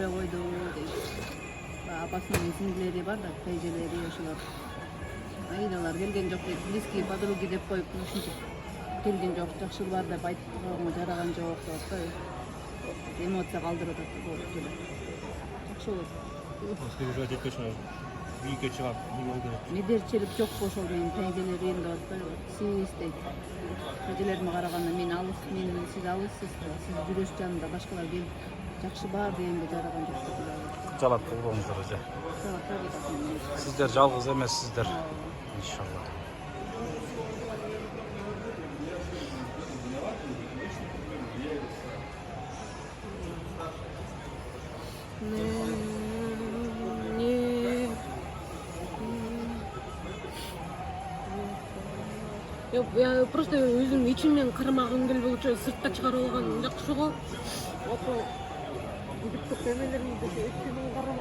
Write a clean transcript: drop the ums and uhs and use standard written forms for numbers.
бербей койду дейт. Апасынын сиңдилери бар да, тайжелери ошолор. Айналар келген жок дейт. Близкие подруги деп коюп, ушинтип келген жок, жакшы бар деп айтууга жараган жок деп атпайбы. Эмоция калтырып атат да болуп келет. Жакшы болот. Өзгөрүп жетпешине бийикке чыгап, Медерчилик жок ошол менин тайжелерим деп атпайбы. Сиз дейт. Тайжелериме караганда мен алыс, сиз алыссыз да, сиз жүрөш жанында башкалар келип жакшы бар дегенге жараган жок деп ойлойм. Жалап болуңуздар эже. Сиздер жалгыз эмессиздер. Иншалла. Я просто өзüm içimden кармагым келип болчу, сыртка чыгарып алган жакшы го. Ото бүттүк эмелеримди içimden кармап